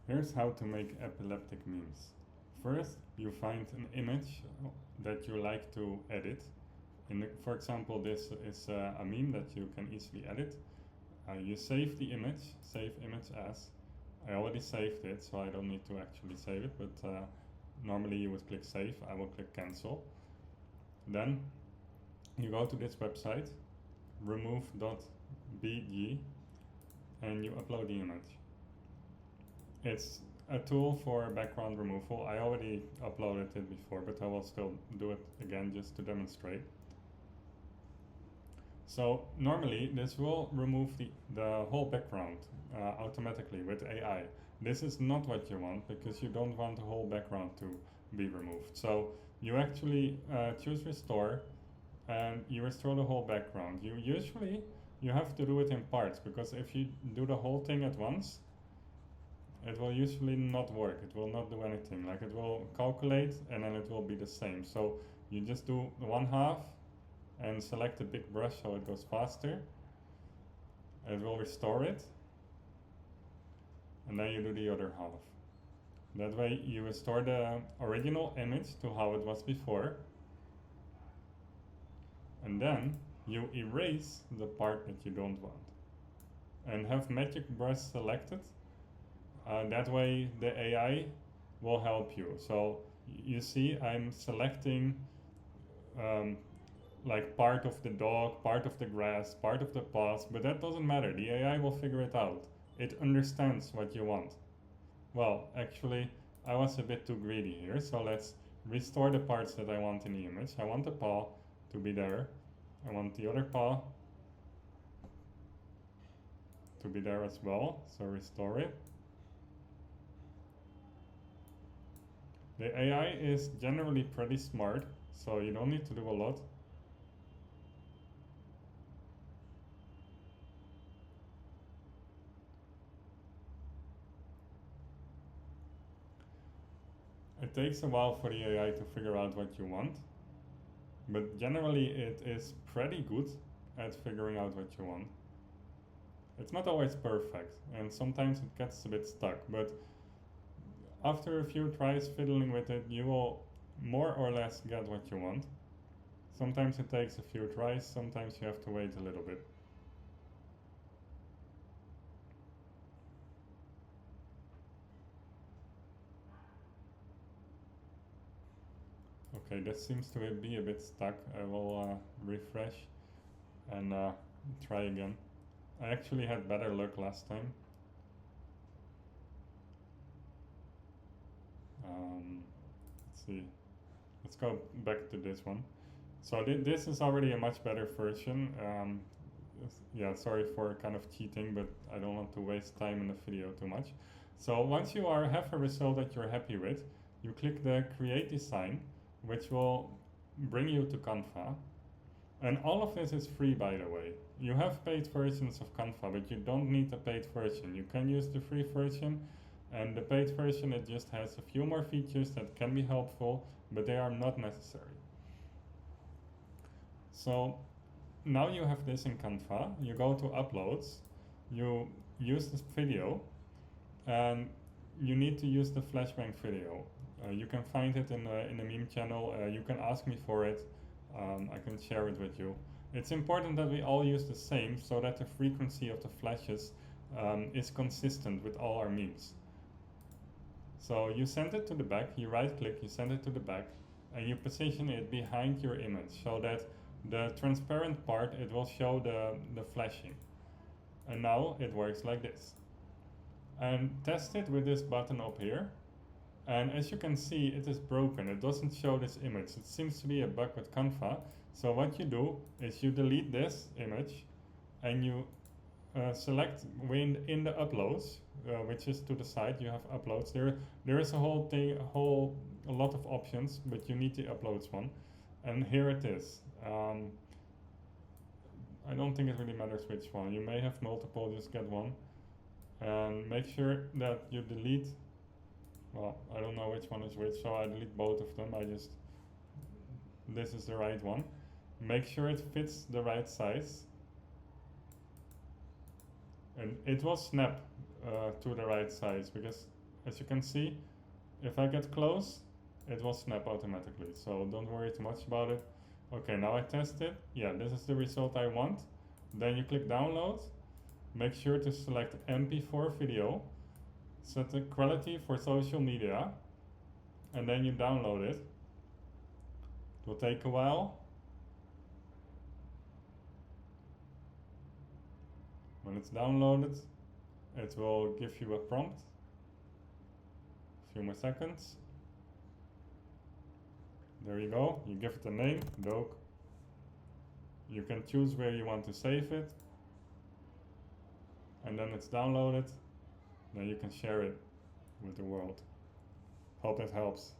Here's how to make epileptic memes. First, you find an image that you like to edit. For example, this is a meme that you can easily edit. You save the image, save image as. I already saved it, so I don't need to actually save it, but normally you would click save, I will click cancel. Then you go to this website, remove.bg, and you upload the image. It's a tool for background removal. I already uploaded it before, but I will still do it again just to demonstrate. So normally this will remove the whole background automatically with AI. This is not what you want because you don't want the whole background to be removed. So you actually choose restore and you restore the whole background. You have to do it in parts because if you do the whole thing at once, it will usually not work. It will not do anything. Like it will calculate and then it will be the same. So you just do one half and select a big brush so it goes faster. It will restore it. And then you do the other half. That way you restore the original image to how it was before. And then you erase the part that you don't want. And have magic brush selected. That way the AI will help you. So you see I'm selecting like part of the dog, part of the grass, part of the path, but that doesn't matter. The AI will figure it out. It understands what you want. Well, actually, I was a bit too greedy here, so let's restore the parts that I want in the image. I want the paw to be there. I want the other paw to be there as well, so restore it. The AI is generally pretty smart, so you don't need to do a lot. It takes a while for the AI to figure out what you want, but generally it is pretty good at figuring out what you want. It's not always perfect, and sometimes it gets a bit stuck, but after a few tries fiddling with it, you will more or less get what you want. Sometimes it takes a few tries, sometimes you have to wait a little bit. Okay, this seems to be a bit stuck. I will refresh and try again. I actually had better luck last time. Let's see. Let's go back to this one. So this is already a much better version. Yeah, sorry for kind of cheating, but I don't want to waste time in the video too much. So once you have a result that you're happy with, you click the create design, which will bring you to Canva. And all of this is free, by the way. You have paid versions of Canva, but you don't need a paid version. You can use the free version, and the paid version, it just has a few more features that can be helpful, but they are not necessary. So now you have this in Canva. You go to uploads, you use this video, and you need to use the flashbang video. You can find it in the meme channel. You can ask me for it. I can share it with you. It's important that we all use the same so that the frequency of the flashes is consistent with all our memes. So you send it to the back, you right click, you send it to the back, and you position it behind your image so that the transparent part, it will show the flashing. And now it works like this. And test it with this button up here. And as you can see, it is broken. It doesn't show this image. It seems to be a bug with Canva. So what you do is you delete this image and you select in the uploads, which is to the side. You have uploads. There is a lot of options, but you need the uploads one. And here it is. I don't think it really matters which one. You may have multiple, just get one. And make sure that you delete. Well, I don't know which one is which, so I delete both of them. This is the right one. Make sure it fits the right size. And it will snap to the right size because As you can see, if I get close, it will snap automatically, so don't worry too much about it. Okay, now I test it. Yeah, this is the result I want. Then you click download. Make sure to select MP4 video. Set the quality for social media. And then you download it. It will take a while. When it's downloaded, it will give you a prompt. A few more seconds. There you go. You give it a name, Doke. You can choose where you want to save it. And then it's downloaded. Then you can share it with the world. Hope that helps.